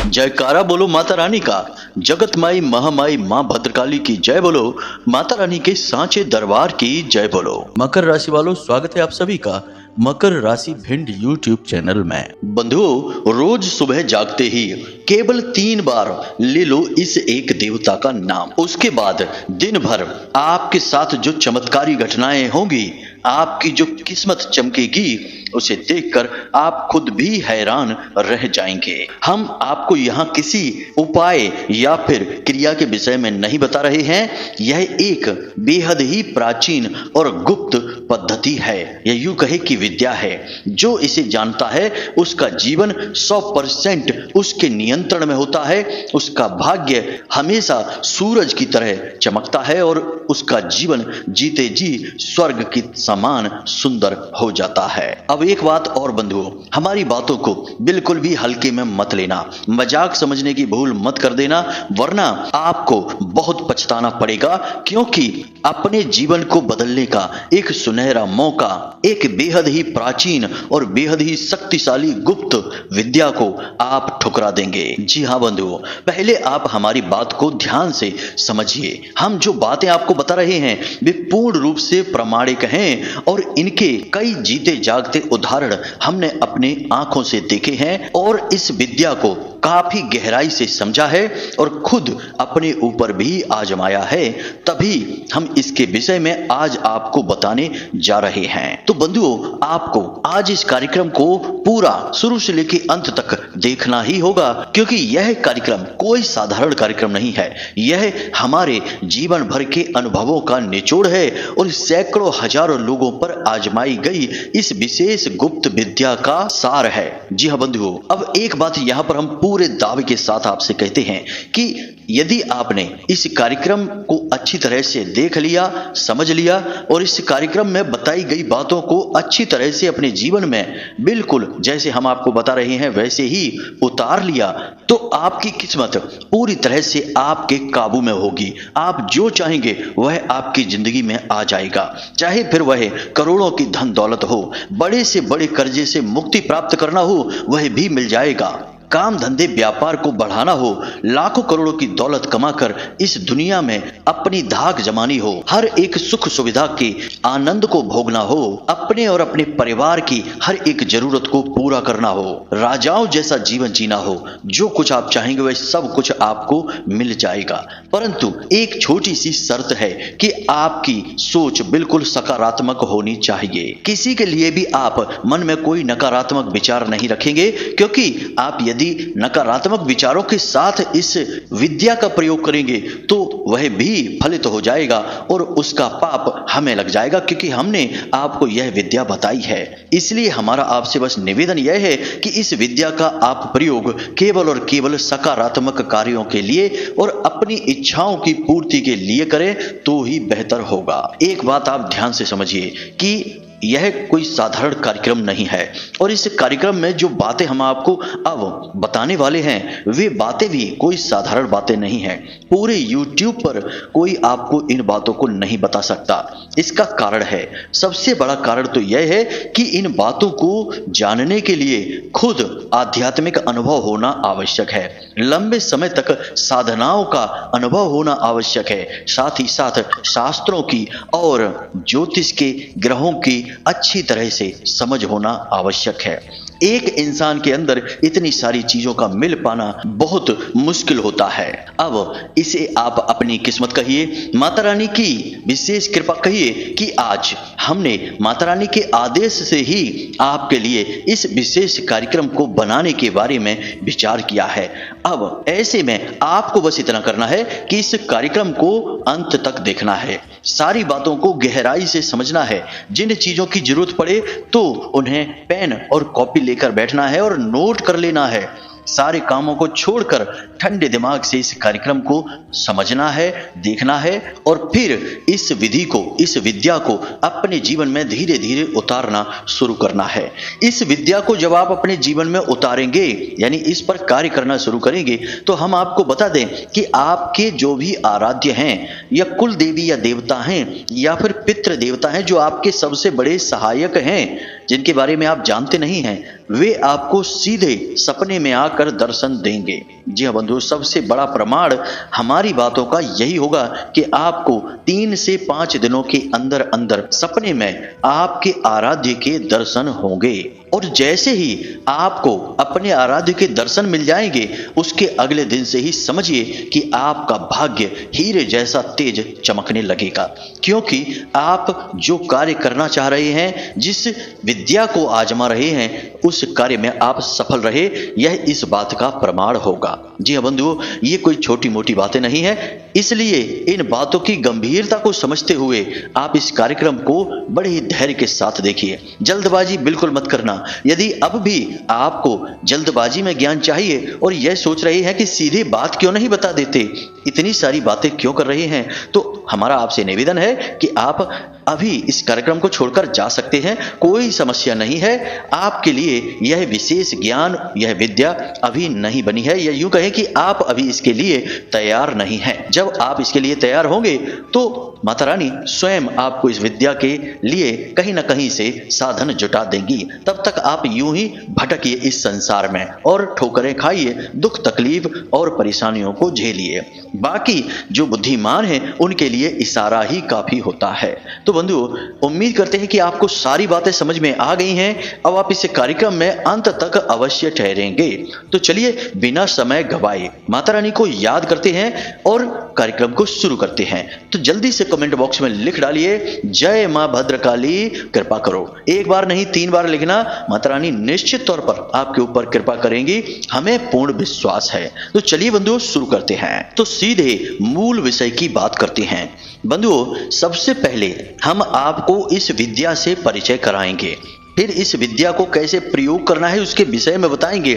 जयकारा बोलो माता रानी का। जगत माई महामाई माँ भद्रकाली की जय बोलो। माता रानी के सांचे दरबार की जय बोलो। मकर राशि वालों, स्वागत है आप सभी का मकर राशि भिंड यूट्यूब चैनल में। बंधुओं, रोज सुबह जागते ही केवल 3 बार ले लो इस एक देवता का नाम। उसके बाद दिन भर आपके साथ जो चमत्कारी घटनाएं होंगी, आपकी जो किस्मत चमकेगी, उसे देखकर आप खुद भी हैरान रह जाएंगे। हम आपको यहाँ किसी उपाय या फिर क्रिया के विषय में नहीं बता रहे हैं। यह एक बेहद ही प्राचीन और गुप्त पद्धति है, या यूं कहे कि विद्या है। जो इसे जानता है उसका जीवन 100% उसके नियंत्रण में होता है। उसका भाग्य हमेशा सूरज की तरह चमकता है और उसका जीवन जीते जी स्वर्ग की समान सुंदर हो जाता है। अब एक बात और बंधुओं, हमारी बातों को बिल्कुल भी हल्के में मत लेना, मजाक समझने की भूल मत कर देना, वरना आपको बहुत पछताना पड़ेगा। क्योंकि अपने जीवन को बदलने का एक सुनहरा मौका, एक बेहद ही प्राचीन और बेहद ही शक्तिशाली गुप्त विद्या को आप ठुकरा देंगे। जी हाँ बंधुओं, पहले आप हमारी बात को ध्यान से समझिए। हम जो बातें आपको बता रहे हैं वे पूर्ण रूप से प्रामाणिक हैं और इनके कई जीते जागते उदाहरण हमने अपने आंखों से देखे हैं और इस विद्या को काफी गहराई से समझा है और खुद अपने ऊपर भी आजमाया है। तभी हम इसके विषय में आज आपको बताने जा रहे हैं। तो बंधुओं, आपको आज इस कार्यक्रम को पूरा शुरू से लेकर अंत तक देखना ही होगा, क्योंकि यह कार्यक्रम कोई साधारण कार्यक्रम नहीं है। यह हमारे जीवन भर के अनुभवों का निचोड़ है और सैकड़ों हजारों लोगों पर आजमाई गई इस विशेष गुप्त विद्या का सार है। जी हाँ बंधुओं, अब एक बात यहाँ पर हम पूरे दावे के साथ आपसे कहते हैं कि यदि आपने इस कार्यक्रम को अच्छी तरह से देख लिया, समझ लिया और इस कार्यक्रम में बताई गई बातों को अच्छी तरह से अपने जीवन में बिल्कुल जैसे हम आपको बता रहे हैं वैसे ही उतार लिया, तो आपकी किस्मत पूरी तरह से आपके काबू में होगी। आप जो चाहेंगे वह आपकी जिंदगी में आ जाएगा। चाहे फिर वह करोड़ों की धन दौलत हो, बड़े से बड़े कर्जे से मुक्ति प्राप्त करना हो, वह भी मिल जाएगा। काम धंधे व्यापार को बढ़ाना हो, लाखों करोड़ों की दौलत कमाकर इस दुनिया में अपनी धाक जमानी हो, हर एक सुख सुविधा के आनंद को भोगना हो, अपने और अपने परिवार की हर एक जरूरत को पूरा करना हो, राजाओं जैसा जीवन जीना हो, जो कुछ आप चाहेंगे वह सब कुछ आपको मिल जाएगा। परंतु एक छोटी सी शर्त है कि आपकी सोच बिल्कुल सकारात्मक होनी चाहिए। किसी के लिए भी आप मन में कोई नकारात्मक विचार नहीं रखेंगे, क्योंकि आप यदि नकारात्मक विचारों के साथ इस विद्या का प्रयोग करेंगे तो वह भी फलित हो जाएगा और उसका पाप हमें लग जाएगा, क्योंकि हमने आपको यह विद्या बताई है। इसलिए हमारा आपसे बस निवेदन यह है कि इस विद्या का आप प्रयोग केवल और केवल सकारात्मक कार्यों के लिए और अपनी इच्छाओं की पूर्ति के लिए करें तो ही बेहतर होगा। एक बात आप ध्यान से समझिए कि यह कोई साधारण कार्यक्रम नहीं है और इस कार्यक्रम में जो बातें हम आपको अब बताने वाले हैं वे बातें भी कोई साधारण बातें नहीं हैं। पूरे YouTube पर कोई आपको इन बातों को नहीं बता सकता। इसका कारण है, सबसे बड़ा कारण तो यह है कि इन बातों को जानने के लिए खुद आध्यात्मिक अनुभव होना आवश्यक है, लंबे समय तक साधनाओं का अनुभव होना आवश्यक है, साथ ही साथ शास्त्रों की और ज्योतिष के ग्रहों की अच्छी तरह से समझ होना आवश्यक है। एक इंसान के अंदर इतनी सारी चीजों का मिल पाना बहुत मुश्किल होता है। अब इसे आप अपनी किस्मत कहिए, माता रानी की विशेष कृपा कहिए कि आज हमने माता रानी के आदेश से ही आपके लिए इस विशेष कार्यक्रम को बनाने के बारे में विचार किया है। अब ऐसे में आपको बस इतना करना है कि इस कार्यक्रम को अंत तक देखना है, सारी बातों को गहराई से समझना है। जिन चीजों की जरूरत पड़े तो उन्हें पेन और कॉपी लेकर बैठना है और नोट कर लेना है। सारे कामों को छोड़कर ठंडे दिमाग से इस कार्यक्रम को समझना है, देखना है और फिर इस विधि को, इस विद्या को अपने जीवन में धीरे धीरे उतारना शुरू करना है। इस विद्या को जब आप अपने जीवन में उतारेंगे, यानी इस पर कार्य करना शुरू करेंगे, तो हम आपको बता दें कि आपके जो भी आराध्य हैं या कुल देवी या देवता हैं या फिर पितृ देवता हैं, जो आपके सबसे बड़े सहायक हैं, जिनके बारे में आप जानते नहीं हैं, वे आपको सीधे सपने में आकर दर्शन देंगे। जी हाँ बंधुओं, सबसे बड़ा प्रमाण हमारी बातों का यही होगा कि आपको 3 से 5 दिनों के अंदर अंदर सपने में आपके आराध्य के दर्शन होंगे। और जैसे ही आपको अपने आराध्य के दर्शन मिल जाएंगे, उसके अगले दिन से ही समझिए कि आपका भाग्य हीरे जैसा तेज चमकने लगेगा। क्योंकि आप जो कार्य करना चाह रहे हैं, जिस विद्या को आजमा रहे हैं, उस कार्य में आप सफल रहे, यह इस बात का प्रमाण होगा। जी हाँ बंधुओं, ये कोई छोटी मोटी बातें नहीं है। इसलिए इन बातों की गंभीरता को समझते हुए आप इस कार्यक्रम को बड़े ही धैर्य के साथ देखिए। जल्दबाजी बिल्कुल मत करना। यदि अब भी आपको जल्दबाजी में ज्ञान चाहिए और यह सोच रहे हैं कि सीधे बात क्यों नहीं बता देते, इतनी सारी बातें क्यों कर रहे हैं, तो हमारा आपसे निवेदन है कि आप अभी इस कार्यक्रम को छोड़कर जा सकते हैं। कोई समस्या नहीं है। आपके लिए यह विशेष ज्ञान, यह विद्या अभी नहीं बनी है, या यूं कहें कि आप अभी इसके लिए तैयार नहीं हैं। जब आप इसके लिए तैयार होंगे तो माता रानी स्वयं आपको इस विद्या के लिए कहीं ना कहीं से साधन जुटा देंगी। तब तक आप यूं ही भटकिए इस संसार में और ठोकरें खाइए, दुख तकलीफ और परेशानियों को झेलिए। बाकी जो बुद्धिमान हैं उनके लिए इशारा ही काफी होता है। तो बंधुओं, उम्मीद करते हैं कि आपको सारी बातें समझ में आ गई हैं। अब आप इस कार्यक्रम में अंत तक अवश्य ठहरेंगे। तो चलिए बिना समय गवाए माता रानी को याद करते हैं और कार्यक्रम को शुरू करते हैं। तो जल्दी से कमेंट बॉक्स में लिख डालिए, जय मां भद्रकाली कृपा करो। एक बार नहीं 3 बार लिखना। माता रानी निश्चित तौर पर आपके ऊपर कृपा करेंगी, हमें पूर्ण विश्वास है। तो चलिए बंधुओं शुरू करते हैं। तो सीधे मूल विषय की बात करते हैं। बंधुओं, सबसे पहले हम आपको इस विद्या से परिचय कराएंगे, फिर इस विद्या को कैसे प्रयोग करना है उसके विषय में बताएंगे,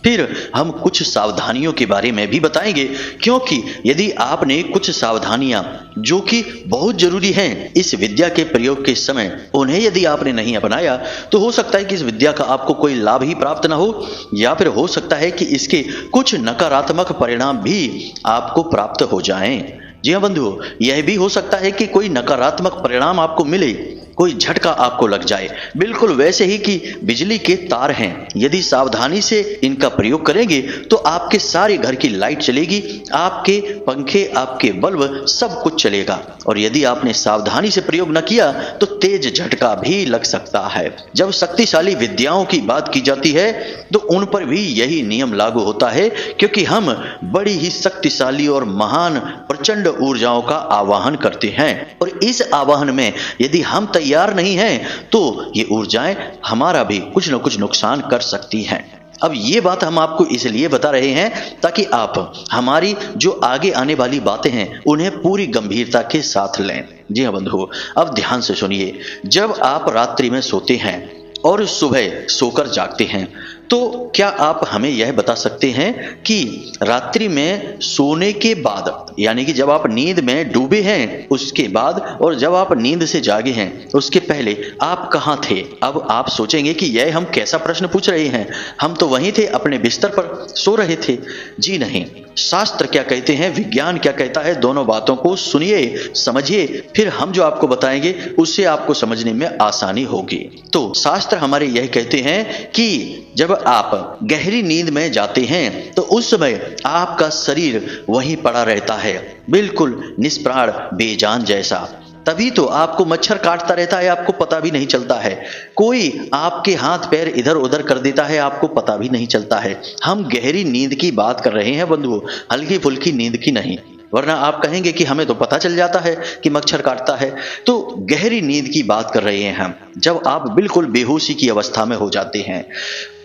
फिर हम कुछ सावधानियों के बारे में भी बताएंगे। क्योंकि यदि आपने कुछ सावधानियां जो कि बहुत जरूरी हैं इस विद्या के प्रयोग के समय, उन्हें यदि आपने नहीं अपनाया तो हो सकता है कि इस विद्या का आपको कोई लाभ ही प्राप्त ना हो, या फिर हो सकता है कि इसके कुछ नकारात्मक परिणाम भी आपको प्राप्त हो जाएं। जी हाँ बंधुओं, यह भी हो सकता है कि कोई नकारात्मक परिणाम आपको मिले, कोई झटका आपको लग जाए। बिल्कुल वैसे ही कि बिजली के तार हैं, यदि सावधानी से इनका प्रयोग करेंगे तो आपके सारे घर की लाइट चलेगी, आपके पंखे, आपके बल्ब, सब कुछ चलेगा। और यदि आपने सावधानी से प्रयोग न किया तो तेज झटका भी लग सकता है। जब शक्तिशाली विद्याओं की बात की जाती है तो उन पर भी यही नियम लागू होता है, क्योंकि हम बड़ी ही शक्तिशाली और महान प्रचंड ऊर्जाओं का आवाहन करते हैं। और इस आवाहन में यदि हम तैयार नहीं हैं तो ये ऊर्जाएं हमारा भी कुछ न कुछ नुकसान कर सकती हैं। अब ये बात हम आपको इसलिए बता रहे हैं ताकि आप हमारी जो आगे आने वाली बातें हैं उन्हें पूरी गंभीरता के साथ लें। जी हाँ बंधुओं, अब ध्यान से सुनिए। जब आप रात्रि में सोते हैं और सुबह सोकर जागते हैं तो क्या आप हमें यह बता सकते हैं कि रात्रि में सोने के बाद, यानी कि जब आप नींद में डूबे हैं उसके बाद, और जब आप नींद से जागे हैं उसके पहले आप कहाँ थे? अब आप सोचेंगे कि यह हम कैसा प्रश्न पूछ रहे हैं, हम तो वहीं थे, अपने बिस्तर पर सो रहे थे। जी नहीं, शास्त्र क्या कहते हैं, विज्ञान क्या कहता है, दोनों बातों को सुनिए, समझिए, फिर हम जो आपको बताएंगे उससे आपको समझने में आसानी होगी। तो शास्त्र हमारे यह कहते हैं कि जब आप गहरी नींद में जाते हैं तो उस समय आपका शरीर वहीं पड़ा रहता है, बिल्कुल निष्प्राण, बेजान जैसा। तभी तो आपको मच्छर काटता रहता है, आपको पता भी नहीं चलता है। कोई आपके हाथ पैर इधर उधर कर देता है, आपको पता भी नहीं चलता है। हम गहरी नींद की बात कर रहे हैं बंधुओं, हल्की फुल्की नींद की नहीं। वरना आप कहेंगे कि हमें तो पता चल जाता है कि मच्छर काटता है। तो गहरी नींद की बात कर रहे हैं हम, जब आप बिल्कुल बेहोशी की अवस्था में हो जाते हैं।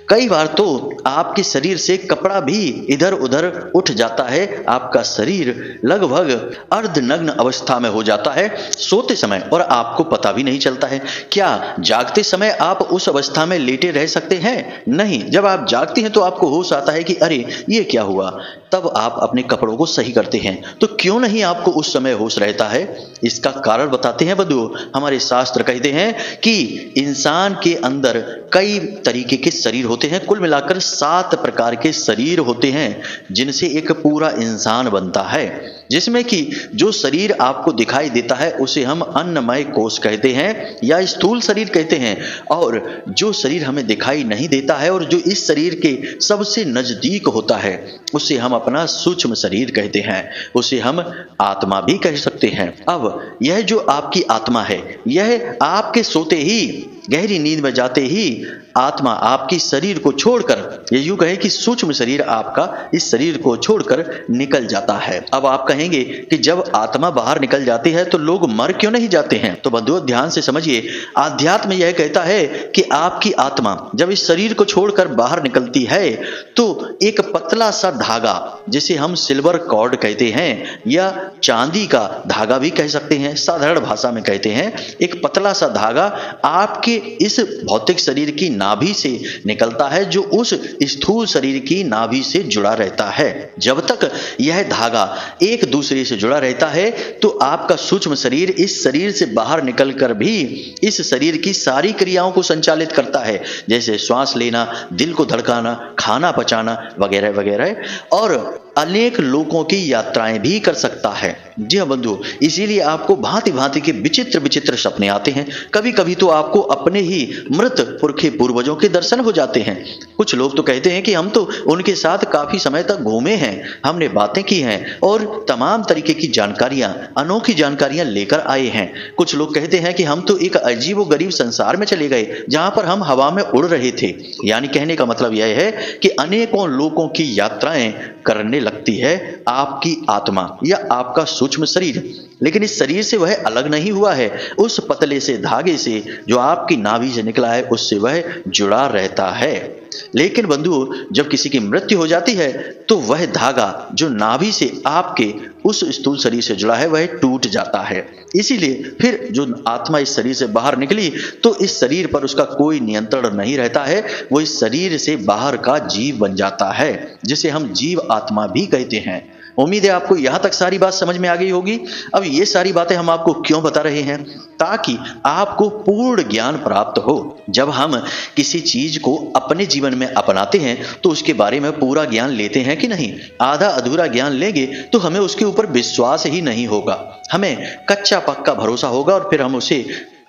कई बार तो आपके शरीर से कपड़ा भी इधर उधर उठ जाता है, आपका शरीर लगभग अर्धनग्न अवस्था में हो जाता है सोते समय, और आपको पता भी नहीं चलता है। क्या जागते समय आप उस अवस्था में लेटे रह सकते हैं? नहीं। जब आप जागते हैं तो आपको होश आता है कि अरे ये क्या हुआ, तब आप अपने कपड़ों को सही करते हैं। तो क्यों नहीं आपको उस समय होश रहता है? इसका कारण बताते हैं बंधुओं। हमारे शास्त्र कहते हैं कि इंसान के अंदर कई तरीके के शरीर होते हैं, कुल मिलाकर 7 प्रकार के शरीर होते हैं जिनसे एक पूरा इंसान बनता है। जिसमें कि जो शरीर आपको दिखाई देता है उसे हम अन्नमय कोश कहते हैं या स्थूल शरीर कहते हैं, और जो शरीर हमें दिखाई नहीं देता है और जो इस शरीर के सबसे नजदीक होता है उसे हम अपना सूक्ष्म शरीर कहते हैं, उसे हम आत्मा भी कह सकते हैं। अब यह जो आपकी आत्मा है, यह आपके सोते ही, गहरी नींद में जाते ही आत्मा आपकी शरीर को छोड़कर, ये यूं कहे कि सूक्ष्म शरीर आपका इस शरीर को छोड़कर निकल जाता है। अब आप कहेंगे कि जब आत्मा बाहर निकल जाती है तो लोग मर क्यों नहीं जाते हैं? तो बंधुओं ध्यान से समझिए, आध्यात्म यह कहता है कि आपकी आत्मा जब इस शरीर को छोड़कर बाहर निकलती है तो एक पतला सा धागा, जिसे हम सिल्वर कॉर्ड कहते हैं या चांदी का धागा भी कह सकते हैं, साधारण भाषा में कहते हैं, एक पतला सा धागा आपके इस भौतिक शरीर की नाभि से निकलता है, जो उस स्थूल शरीर की नाभि से जुड़ा रहता है। जब तक यह धागा एक दूसरे से जुड़ा रहता है तो आपका सूक्ष्म शरीर इस शरीर से बाहर निकलकर भी इस शरीर की सारी क्रियाओं को संचालित करता है, जैसे श्वास लेना, दिल को धड़काना, खाना पचाना वगैरह वगैरह, और अनेक लोगों की यात्राएं भी कर सकता है। जी हाँ बंधु, इसीलिए आपको भांति भांति के विचित्र विचित्र सपने आते हैं। कभी कभी तो आपको अपने ही मृत पुरखे पूर्वजों के दर्शन हो जाते हैं। कुछ लोग तो कहते हैं कि हम तो उनके साथ काफी समय तक घूमे हैं, हमने बातें की हैं और तमाम तरीके की जानकारियां, अनोखी जानकारियां लेकर आए हैं। कुछ लोग कहते हैं कि हम तो एक अजीबोगरीब संसार में चले गए जहां पर हम हवा में उड़ रहे थे। यानी कहने का मतलब यह है कि अनेकों लोगों की यात्राएं करने लगती है आपकी आत्मा या आपका सूक्ष्म शरीर, लेकिन इस शरीर से वह अलग नहीं हुआ है। उस पतले से धागे से जो आपकी नाभि से निकला है उससे वह जुड़ा रहता है। लेकिन बंधु, जब किसी की मृत्यु हो जाती है तो वह धागा जो नाभि से आपके उस स्थूल शरीर से जुड़ा है वह टूट जाता है। इसीलिए फिर जो आत्मा इस शरीर से बाहर निकली तो इस शरीर पर उसका कोई नियंत्रण नहीं रहता है, वो इस शरीर से बाहर का जीव बन जाता है, जिसे हम जीव आत्मा भी कहते हैं। उम्मीद है आपको यहां तक सारी बात समझ में आ गई होगी। अब ये सारी बातें हम आपको क्यों बता रहे हैं? ताकि आपको पूर्ण ज्ञान प्राप्त हो। जब हम किसी चीज को अपने जीवन में अपनाते हैं तो उसके बारे में पूरा ज्ञान लेते हैं कि नहीं? आधा अधूरा ज्ञान लेंगे तो हमें उसके ऊपर विश्वास ही नहीं होगा, हमें कच्चा पक्का भरोसा होगा और फिर हम उसे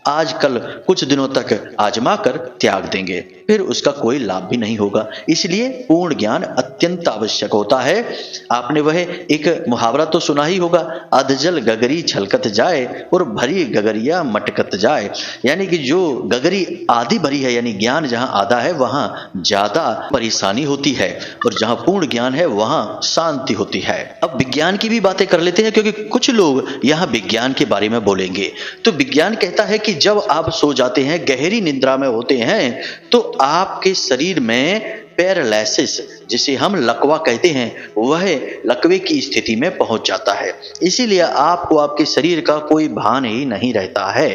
आजकल कुछ दिनों तक आजमा कर त्याग देंगे, फिर उसका कोई लाभ भी नहीं होगा। इसलिए पूर्ण ज्ञान अत्यंत आवश्यक होता है। आपने वह एक मुहावरा तो सुना ही होगा, अधजल गगरी छलकत जाए और भरी गगरिया मटकत जाए। यानी कि जो गगरी आधी भरी है, यानी ज्ञान जहां आधा है वहां ज्यादा परेशानी होती है, और जहां पूर्ण ज्ञान है वहां शांति होती है। अब विज्ञान की भी बातें कर लेते हैं, क्योंकि कुछ लोग यहाँ विज्ञान के बारे में बोलेंगे। तो विज्ञान कहता है कि जब आप सो जाते हैं, गहरी निद्रा में होते हैं, तो आपके शरीर में पैरालिसिस, जिसे हम लकवा कहते हैं, वह लकवे की स्थिति में पहुंच जाता है। इसीलिए आपको आपके शरीर का कोई भान ही नहीं रहता है।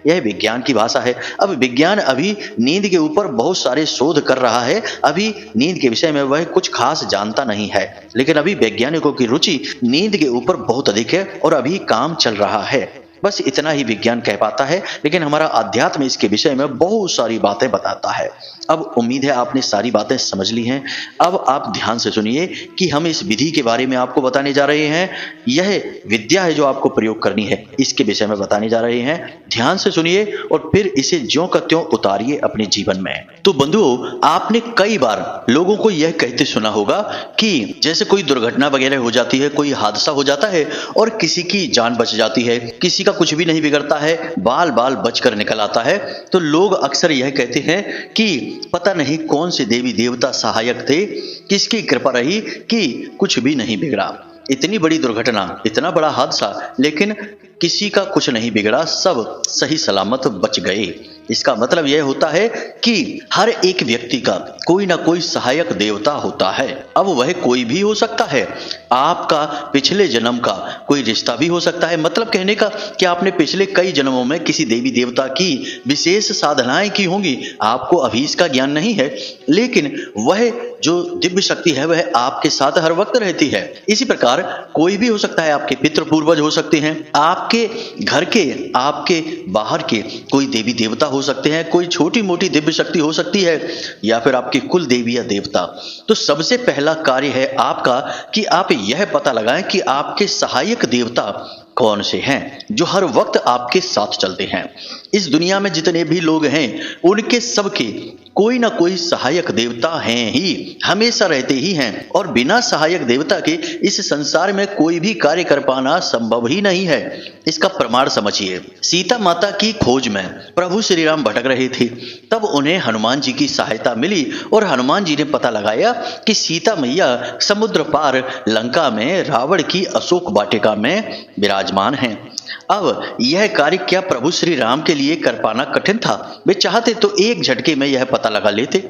यह विज्ञान की भाषा है। अब विज्ञान अभी नींद के ऊपर बहुत सारे शोध कर रहा है। अभी नींद के विषय में वह कुछ खास जानता नहीं है, लेकिन अभी वैज्ञानिकों की रुचि नींद के ऊपर बहुत अधिक है और अभी काम चल रहा है। बस इतना ही विज्ञान कह पाता है, लेकिन हमारा अध्यात्म इसके विषय में बहुत सारी बातें बताता है। अब उम्मीद है आपने सारी बातें समझ ली हैं। अब आप ध्यान से सुनिए कि हम इस विधि के बारे में आपको बताने जा रहे हैं। यह विद्या है जो आपको प्रयोग करनी है, इसके विषय में बताने जा रहे हैं। ध्यान से सुनिए और फिर इसे ज्यों का त्यों उतारिए अपने जीवन में। तो बंधुओं, आपने कई बार लोगों को यह कहते सुना होगा कि जैसे कोई दुर्घटना वगैरह हो जाती है, कोई हादसा हो जाता है और किसी की जान बच जाती है, किसी का कुछ भी नहीं बिगड़ता है, बाल बाल बचकर निकल आता है, तो लोग अक्सर यह कहते हैं कि पता नहीं कौन से देवी देवता सहायक थे, किसकी कृपा रही कि कुछ भी नहीं बिगड़ा। इतनी बड़ी दुर्घटना, इतना बड़ा हादसा, लेकिन किसी का कुछ नहीं बिगड़ा, सब सही सलामत बच गए। इसका मतलब यह होता है कि हर एक व्यक्ति का कोई ना कोई सहायक देवता होता है। अब वह कोई भी हो सकता है, आपका पिछले जन्म का कोई रिश्ता भी हो सकता है। मतलब कहने का कि आपने पिछले कई जन्मों में किसी देवी देवता की विशेष साधनाएं की होंगी, आपको अभी इसका ज्ञान नहीं है, लेकिन वह जो दिव्य शक्ति है वह आपके साथ हर वक्त रहती है। इसी प्रकार कोई भी हो सकता है, आपके पितृ पूर्वज हो सकते हैं, आपके आपके घर के, आपके बाहर के कोई देवी देवता हो सकते हैं, कोई छोटी मोटी दिव्य शक्ति हो सकती है, या फिर आपकी कुल देवी या देवता। तो सबसे पहला कार्य है आपका कि आप यह पता लगाएं कि आपके सहायक देवता कौन से हैं जो हर वक्त आपके साथ चलते हैं। इस दुनिया में जितने भी लोग हैं उनके सबके कोई ना कोई सहायक देवता हैं ही, हमेशा रहते ही हैं, और बिना सहायक देवता के इस संसार में कोई भी कार्य कर पाना संभव ही नहीं है। इसका प्रमाण समझिए। सीता माता की खोज में प्रभु श्री राम भटक रहे थे, तब उन्हें हनुमान जी की सहायता मिली और हनुमान जी ने पता लगाया कि सीता मैया समुद्र पार लंका में रावण की अशोक वाटिका में विराजमान हैं। अब यह कार्य क्या प्रभु श्री राम के लिए कर पाना कठिन था? वे चाहते तो एक झटके में यह पता लगा लेते।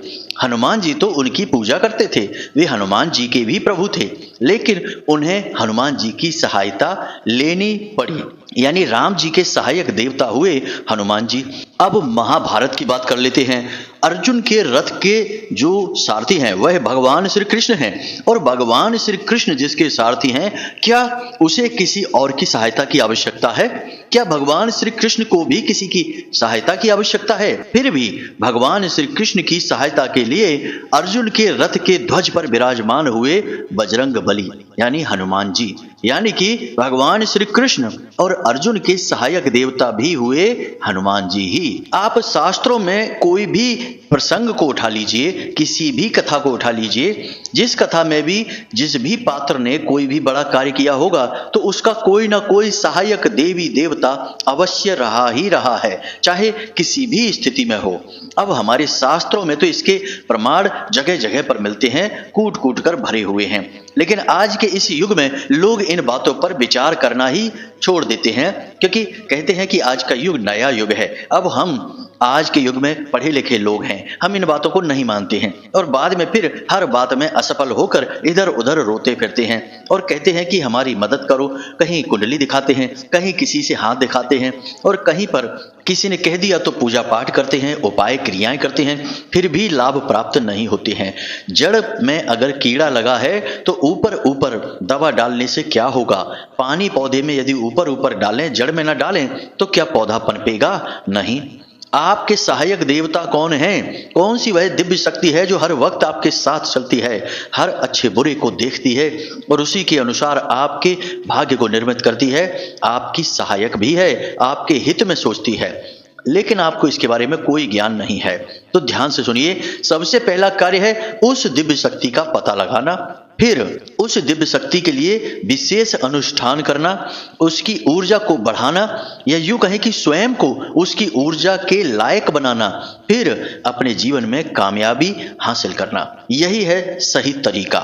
हनुमान जी तो उनकी पूजा करते थे, वे हनुमान जी के भी प्रभु थे, लेकिन उन्हें हनुमान जी की सहायता लेनी पड़ी, यानी राम जी के सहायक देवता हुए हनुमान जी। अब महाभारत की बात कर लेते हैं। अर्जुन के रथ के जो सारथी हैं वह भगवान श्री कृष्ण हैं, और भगवान श्री कृष्ण जिसके सारथी हैं, क्या उसे किसी और की सहायता की आवश्यकता है? क्या भगवान श्री कृष्ण को भी किसी की सहायता की आवश्यकता है? फिर भी भगवान श्री कृष्ण की सहायता के लिए अर्जुन के रथ के ध्वज पर विराजमान हुए बजरंग बली यानी हनुमान जी, यानी कि भगवान श्री कृष्ण और अर्जुन के सहायक देवता भी हुए हनुमान जी ही। आप शास्त्रों में कोई भी प्रसंग को उठा लीजिए, किसी भी कथा को उठा लीजिए, जिस कथा में भी जिस भी पात्र ने कोई भी बड़ा कार्य किया होगा तो उसका कोई ना कोई सहायक देवी देवता अवश्य रहा ही रहा है, चाहे किसी भी स्थिति में हो। अब हमारे शास्त्रों में तो इसके प्रमाण जगह जगह पर मिलते हैं, कूट कूट कर भरे हुए हैं, लेकिन आज के इस युग में लोग इन बातों पर विचार करना ही छोड़ देते हैं, क्योंकि कहते हैं कि आज का युग नया युग है। अब हम आज के युग में पढ़े लिखे लोग हैं, हम इन बातों को नहीं मानते हैं और बाद में फिर हर बात में असफल होकर इधर उधर रोते फिरते हैं और कहते हैं कि हमारी मदद करो। कहीं कुंडली दिखाते हैं, कहीं किसी से हाथ दिखाते हैं, और कहीं पर किसी ने कह दिया तो पूजा पाठ करते हैं, उपाय क्रियाएं करते हैं, फिर भी लाभ प्राप्त नहीं होते हैं। जड़ में अगर कीड़ा लगा है तो ऊपर ऊपर दवा डालने से क्या होगा? पानी पौधे में यदि ऊपर ऊपर डालें, जड़ में न डालें, तो क्या पौधा पनपेगा? नहीं। आपके सहायक देवता कौन हैं? कौन सी वह दिव्य शक्ति है जो हर वक्त आपके साथ चलती है, हर अच्छे बुरे को देखती है और उसी के अनुसार आपके भाग्य को निर्मित करती है, आपकी सहायक भी है, आपके हित में सोचती है, लेकिन आपको इसके बारे में कोई ज्ञान नहीं है। तो ध्यान से सुनिए। सबसे पहला कार्य है उस दिव्य शक्ति का पता लगाना, फिर उस दिव्य शक्ति के लिए विशेष अनुष्ठान करना, उसकी ऊर्जा को बढ़ाना, या यूं कहें कि स्वयं को उसकी ऊर्जा के लायक बनाना, फिर अपने जीवन में कामयाबी हासिल करना। यही है सही तरीका।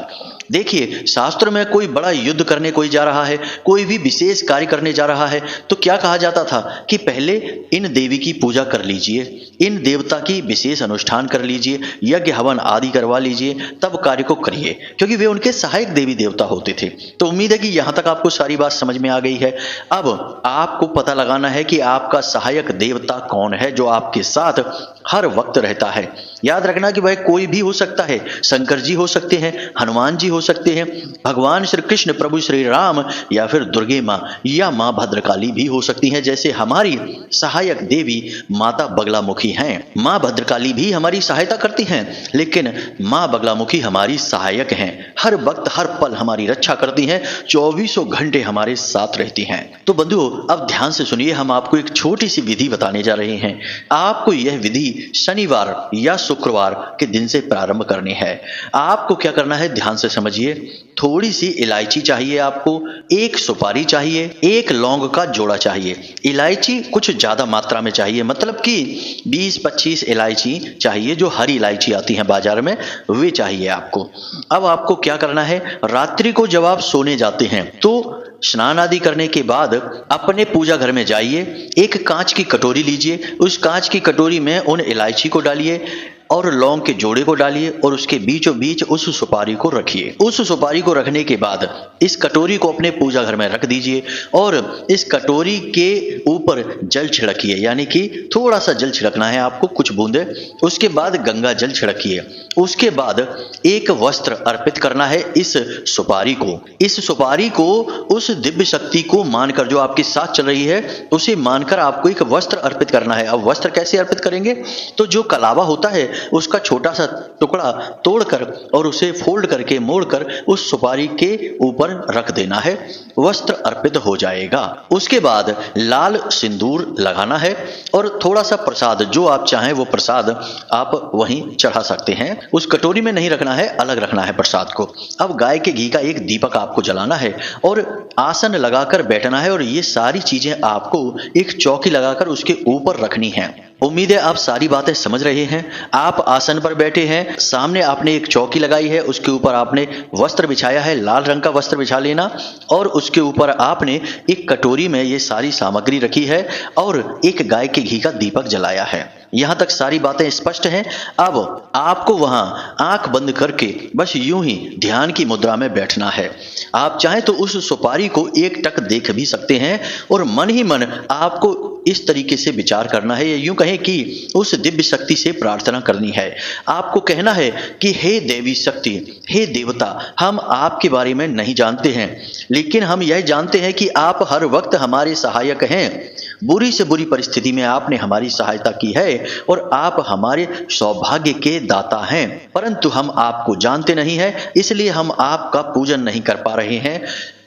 देखिए, शास्त्र में कोई बड़ा युद्ध करने कोई जा रहा है, कोई भी विशेष कार्य करने जा रहा है, तो क्या कहा जाता था कि पहले इन देवी की पूजा कर लीजिए, इन देवता की विशेष अनुष्ठान कर लीजिए, यज्ञ हवन आदि करवा लीजिए, तब कार्य को करिए, क्योंकि वे उनके सहायक देवी देवता होते थे। तो उम्मीद है कि यहां तक आपको सारी बात समझ में आ गई है। अब आपको पता लगाना है कि आपका सहायक देवता कौन है जो आपके साथ हर वक्त रहता है। याद रखना कि वह कोई भी हो सकता है, शंकर जी हो सकते हैं, हनुमान जी हो सकते हैं, भगवान श्री कृष्ण, प्रभु श्री राम, या फिर दुर्गे माँ या माँ भद्रकाली भी हो सकती हैं, जैसे हमारी सहायक देवी माता बगलामुखी हैं। माँ भद्रकाली भी हमारी सहायता करती हैं, लेकिन माँ बगलामुखी हमारी सहायक हैं, हर वक्त हर पल हमारी रक्षा करती हैं, 24 घंटे हमारे साथ रहती हैं। तो बंधुओं, अब ध्यान से सुनिए, हम आपको एक छोटी सी विधि बताने जा रहे हैं। आपको यह विधि शनिवार या शुक्रवार के दिन से प्रारंभ करनी है। आपको क्या करना है, ध्यान से समझिए। थोड़ी सी इलायची चाहिए आपको, एक सुपारी चाहिए, एक लौंग का जोड़ा चाहिए। इलायची कुछ ज्यादा मात्रा में चाहिए, मतलब कि 20-25 इलायची चाहिए, जो हरी इलायची आती है बाजार में, वे चाहिए आपको। अब आपको क्या करना है, रात्रि को जब आप सोने जाते हैं तो स्नान आदि करने के बाद अपने पूजा घर में जाइए, एक कांच की कटोरी लीजिए, उस कांच की कटोरी में उन इलायची को डालिए, और लौंग के जोड़े को डालिए और उसके बीचों बीच उस सुपारी को रखिए। उस सुपारी को रखने के बाद इस कटोरी को अपने पूजा घर में रख दीजिए और इस कटोरी के ऊपर जल छिड़किए, यानी कि थोड़ा सा जल छिड़कना है आपको, कुछ बूंदे। उसके बाद गंगा जल छिड़किए। उसके बाद एक वस्त्र अर्पित करना है इस सुपारी को। इस सुपारी को उस दिव्य शक्ति को मानकर, जो आपके साथ चल रही है उसे मानकर आपको एक वस्त्र अर्पित करना है। अब वस्त्र कैसे अर्पित करेंगे? तो जो कलावा होता है उसका छोटा सा टुकड़ा तोड़कर और उसे फोल्ड करके मोड़कर उस सुपारी के ऊपर रख देना है, वस्त्र अर्पित हो जाएगा। उसके बाद लाल सिंदूर लगाना है और थोड़ा सा प्रसाद, जो आप चाहें वो प्रसाद आप वहीं चढ़ा सकते हैं। उस कटोरी में नहीं रखना है, अलग रखना है प्रसाद को। अब गाय के घी का एक दीपक आपको जलाना है और आसन लगाकर बैठना है और ये सारी चीजें आपको एक चौकी लगाकर उसके ऊपर रखनी है। उम्मीद है आप सारी बातें समझ रहे हैं। आप आसन पर बैठे हैं, सामने आपने एक चौकी लगाई है, उसके ऊपर आपने वस्त्र बिछाया है, लाल रंग का वस्त्र बिछा लेना और उसके ऊपर आपने एक कटोरी में ये सारी सामग्री रखी है और एक गाय के घी का दीपक जलाया है। यहां तक सारी बातें स्पष्ट हैं। अब आपको वहां आंख बंद करके बस यूं ही ध्यान की मुद्रा में बैठना है। आप चाहें तो उस सुपारी को एक टक देख भी सकते हैं और मन ही मन आपको इस तरीके से विचार करना है, या यूं कहें कि उस दिव्य शक्ति से प्रार्थना करनी है। आपको कहना है कि हे देवी शक्ति, हे देवता, हम आपके बारे में नहीं जानते हैं, लेकिन हम यह जानते हैं कि आप हर वक्त हमारे सहायक हैं। बुरी से बुरी परिस्थिति में आपने हमारी सहायता की है और आप हमारे सौभाग्य के दाता हैं, परंतु हम आपको जानते नहीं हैं, इसलिए हम आपका पूजन नहीं कर पा रहे हैं।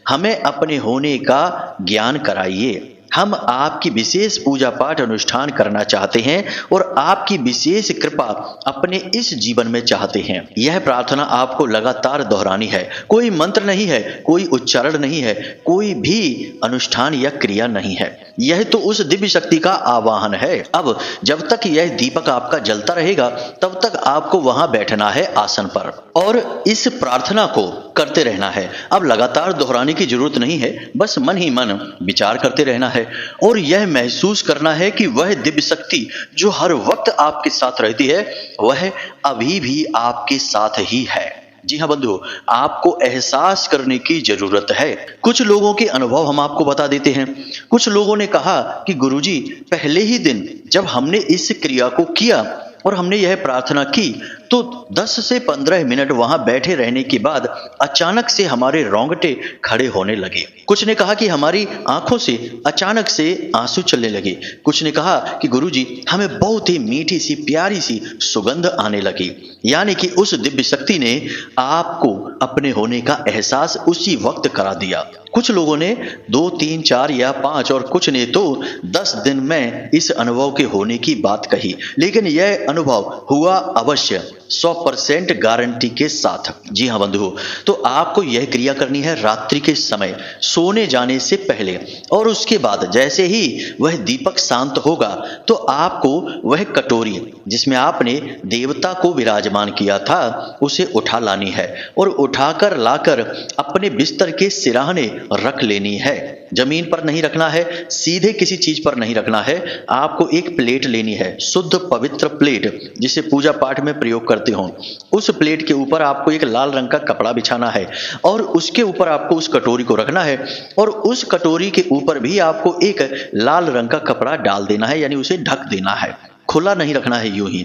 हमें अपने होने का ज्ञान कराइए। हम आपकी विशेष पूजा पाठ अनुष्ठान करना चाहते हैं और आपकी विशेष कृपा अपने इस जीवन में चाहते हैं। यह प्रार्थना आपको लगातार दोहरानी है। कोई मंत्र नहीं है, कोई उच्चारण नहीं है, कोई भी अनुष्ठान या क्रिया नहीं है। यह तो उस दिव्य शक्ति का आवाहन है। अब जब तक यह दीपक आपका जलता रहेगा तब तक आपको वहां बैठना है आसन पर और इस प्रार्थना को करते रहना है। अब लगातार दोहराने की जरूरत नहीं है, बस मन ही मन विचार करते रहना है और यह महसूस करना है कि वह दिव्य शक्ति जो हर वक्त आपके साथ रहती है वह अभी भी आपके साथ ही है। जी हाँ बंधु, आपको एहसास करने की जरूरत है। कुछ लोगों के अनुभव हम आपको बता देते हैं। कुछ लोगों ने कहा कि गुरुजी, पहले ही दिन जब हमने इस क्रिया को किया और हमने यह प्रार्थना की तो 10 से 15 मिनट वहां बैठे रहने के बाद अचानक से हमारे रोंगटे खड़े होने लगे। कुछ ने कहा कि हमारी आंखों से अचानक से आंसू चलने लगे। कुछ ने कहा कि गुरुजी, हमें बहुत ही मीठी सी प्यारी सी सुगंध आने लगी। यानी कि उस दिव्य शक्ति ने आपको अपने होने का एहसास उसी वक्त करा दिया। कुछ लोगों ने 2, 3, 4 या 5 और कुछ ने तो 10 दिन में इस अनुभव के होने की बात कही, लेकिन यह अनुभव हुआ अवश्य 100% गारंटी के साथ। जी हाँ बंधु, तो आपको यह क्रिया करनी है रात्रि के समय सोने जाने से पहले और उसके बाद जैसे ही वह दीपक शांत होगा तो आपको वह कटोरी जिसमें आपने देवता को विराजमान किया था उसे उठा लानी है और उठाकर लाकर अपने बिस्तर के सिराने रख लेनी है। जमीन पर नहीं रखना है, सीधे किसी चीज पर नहीं रखना है। आपको एक प्लेट लेनी है, शुद्ध पवित्र प्लेट जिसे पूजा पाठ में प्रयोग करते हो। उस प्लेट के ऊपर आपको एक लाल रंग का कपड़ा बिछाना है और उसके ऊपर आपको उस कटोरी को रखना है और उस कटोरी के ऊपर भी आपको एक लाल रंग का कपड़ा डाल देना है, यानी उसे ढक देना है, खुला नहीं रखना है यूं ही,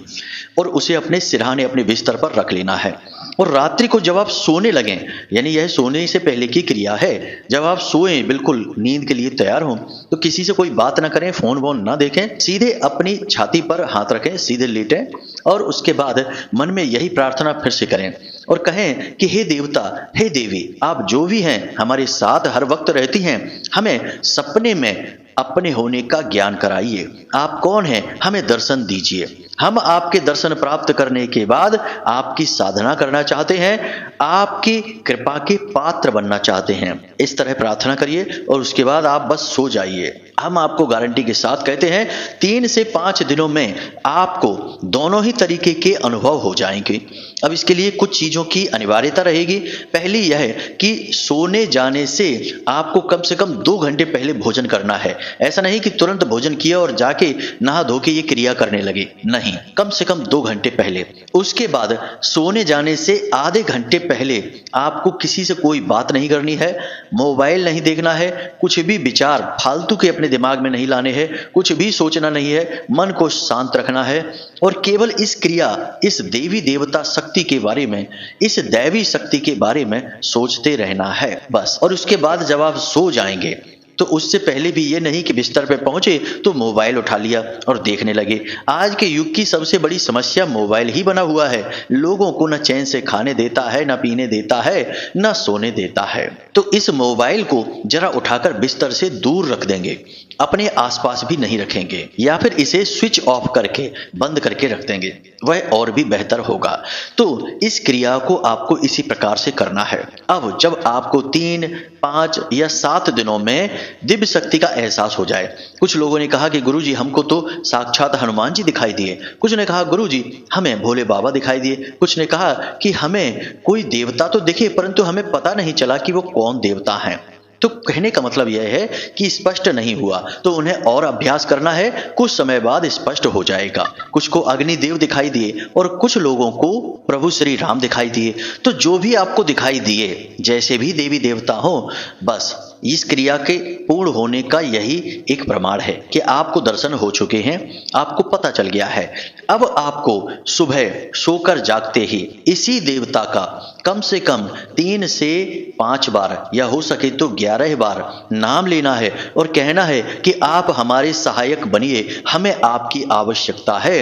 और उसे अपने सिरहाने अपने बिस्तर पर रख लेना है। और रात्रि को जब आप सोने लगें, यानी यह सोने से पहले की क्रिया है, जब आप सोएं बिल्कुल नींद के लिए तैयार हों तो किसी से कोई बात ना करें, फोन वोन ना देखें, सीधे अपनी छाती पर हाथ रखें, सीधे लेटें और उसके बाद मन में यही प्रार्थना फिर से करें और कहें कि हे देवता, हे देवी, आप जो भी हैं हमारे साथ हर वक्त रहती हैं, हमें सपने में अपने होने का ज्ञान कराइए। आप कौन हैं, हमें दर्शन दीजिए। हम आपके दर्शन प्राप्त करने के बाद आपकी साधना करना चाहते हैं, आपकी कृपा के पात्र बनना चाहते हैं। इस तरह प्रार्थना करिए और उसके बाद आप बस सो जाइए। हम आपको गारंटी के साथ कहते हैं 3 से 5 दिनों में आपको दोनों ही तरीके के अनुभव हो जाएंगे। अब इसके लिए कुछ चीजों की अनिवार्यता रहेगी। पहली यह है कि सोने जाने से आपको कम से कम 2 घंटे पहले भोजन करना है। ऐसा नहीं कि तुरंत भोजन किया और जाके नहा धो के ये क्रिया करने लगे, नहीं, कम से कम 2 घंटे पहले। उसके बाद सोने जाने से आधे घंटे पहले आपको किसी से कोई बात नहीं करनी है, मोबाइल नहीं देखना है, कुछ भी विचार फालतू के अपने दिमाग में नहीं लाने हैं, कुछ भी सोचना नहीं है, मन को शांत रखना है और केवल इस क्रिया, इस देवी देवता शक्ति के बारे में, इस दैवी शक्ति के बारे में सोचते रहना है बस। और उसके बाद जब आप सो जाएंगे तो उससे पहले भी ये नहीं कि बिस्तर पे पहुंचे तो मोबाइल उठा लिया और देखने लगे। आज के युग की सबसे बड़ी समस्या मोबाइल ही बना हुआ है। लोगों को न चैन से खाने देता है, न पीने देता है, न सोने देता है। तो इस मोबाइल को जरा उठाकर बिस्तर से दूर रख देंगे, अपने आसपास भी नहीं रखेंगे, या फिर इसे स्विच ऑफ करके बंद करके रख देंगे, वह और भी बेहतर होगा। तो इस क्रिया को आपको इसी प्रकार से करना है। अब जब आपको 3, 5 या 7 दिनों में दिव्य शक्ति का एहसास हो जाए, कुछ लोगों ने कहा कि गुरुजी हमको तो साक्षात हनुमान जी दिखाई दिए, कुछ ने कहा गुरुजी हमें भोले बाबा दिखाई दिए, कुछ ने कहा कि हमें कोई देवता तो दिखे परंतु हमें पता नहीं चला कि वो कौन देवता हैं। तो कहने का मतलब यह है कि स्पष्ट नहीं हुआ, तो उन्हें और अभ्यास करना है, कुछ समय बाद स्पष्ट हो जाएगा। कुछ को अग्निदेव दिखाई दिए और कुछ लोगों को प्रभु श्री राम दिखाई दिए। तो जो भी आपको दिखाई दिए, जैसे भी देवी देवता हो, बस इस क्रिया के पूर्ण होने का यही एक प्रमाण है कि आपको दर्शन हो चुके हैं, आपको पता चल गया है। अब आपको सुबह सोकर जागते ही इसी देवता का कम से कम 3 से 5 बार या हो सके तो 11 बार नाम लेना है और कहना है कि आप हमारे सहायक बनिए, हमें आपकी आवश्यकता है,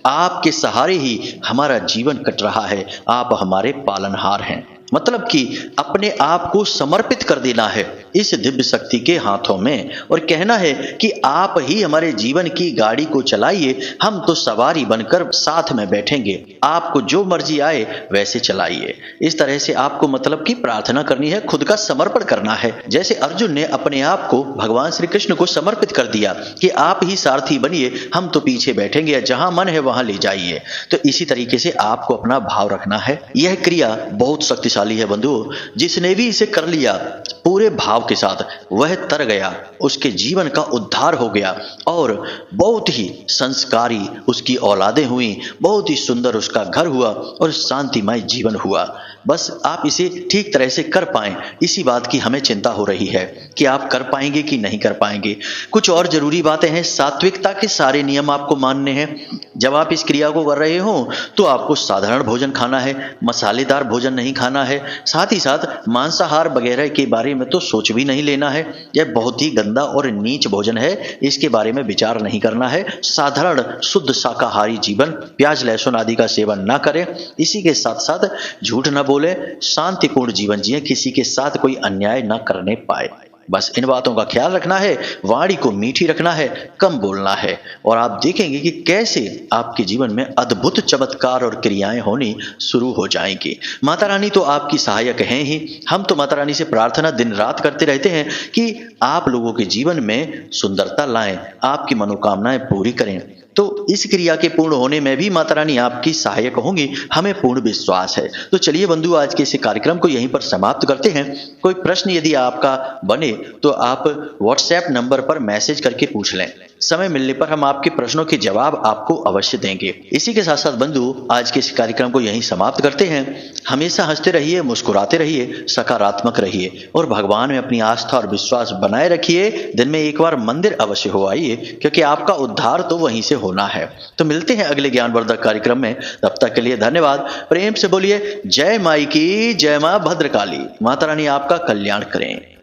आपके सहारे ही हमारा जीवन कट रहा है, आप हमारे पालनहार हैं। मतलब कि अपने आप को समर्पित कर देना है इस दिव्य शक्ति के हाथों में और कहना है कि आप ही हमारे जीवन की गाड़ी को चलाइए, हम तो सवारी बनकर साथ में बैठेंगे, आपको जो मर्जी आए वैसे चलाइए। इस तरह से आपको मतलब की प्रार्थना करनी है, खुद का समर्पण करना है। जैसे अर्जुन ने अपने आप को भगवान श्री कृष्ण को समर्पित कर दिया कि आप ही सारथी बनिए, हम तो पीछे बैठेंगे, जहां मन है वहां ले जाइए। तो इसी तरीके से आपको अपना भाव रखना है। यह क्रिया बहुत शक्तिशाली है बंधुओं, जिसने भी इसे कर लिया पूरे भाव के साथ, वह तर गया, उसके जीवन का उद्धार हो गया और बहुत ही संस्कारी उसकी औलादें हुई, बहुत ही सुंदर उसका घर हुआ और शांतिमय जीवन हुआ। बस आप इसे ठीक तरह से कर पाएं, इसी बात की हमें चिंता हो रही है कि आप कर पाएंगे कि नहीं कर पाएंगे। कुछ और जरूरी बातें हैं, सात्विकता के सारे नियम आपको मानने हैं। जब आप इस क्रिया को कर रहे हो तो आपको साधारण भोजन खाना है, मसालेदार भोजन नहीं खाना है, साथ ही साथ मांसाहार वगैरह के बारे में तो सोच भी नहीं लेना है। यह बहुत ही गंदा और नीच भोजन है, इसके बारे में विचार नहीं करना है। साधारण शुद्ध शाकाहारी जीवन, प्याज लहसुन आदि का सेवन ना करें। इसी के साथ साथ झूठ न बोले, शांतिपूर्ण जीवन जिए, किसी के साथ कोई अन्याय न करने पाए। बस इन बातों का ख्याल रखना है, वाणी को मीठी रखना है, कम बोलना है और आप देखेंगे कि कैसे आपके जीवन में अद्भुत चमत्कार और क्रियाएं होनी शुरू हो जाएंगी। माता रानी तो आपकी सहायक हैं ही। हम तो माता रानी से प्रार्थना दिन रात करते रहते हैं कि आप लोगों के जीवन में सुंदरता लाएं, आपकी मनोकामनाएं पूरी करें। तो इस क्रिया के पूर्ण होने में भी माता रानी आपकी सहायक होंगी, हमें पूर्ण विश्वास है। तो चलिए बंधु, आज के इस कार्यक्रम को यहीं पर समाप्त करते हैं। कोई प्रश्न यदि आपका बने तो आप व्हाट्सएप नंबर पर मैसेज करके पूछ लें, समय मिलने पर हम आपके प्रश्नों के जवाब आपको अवश्य देंगे। इसी के साथ साथ बंधु, आज के इस कार्यक्रम को यहीं समाप्त करते हैं। हमेशा हंसते रहिए, मुस्कुराते रहिए, सकारात्मक रहिए और भगवान में अपनी आस्था और विश्वास बनाए रखिए। दिन में एक बार मंदिर अवश्य हो आइए, क्योंकि आपका उद्धार तो वहीं से होना है। तो मिलते हैं अगले ज्ञानवर्धक कार्यक्रम में, तब तक के लिए धन्यवाद। प्रेम से बोलिए जय माई की जय, मां भद्रकाली। माता रानी आपका कल्याण करें।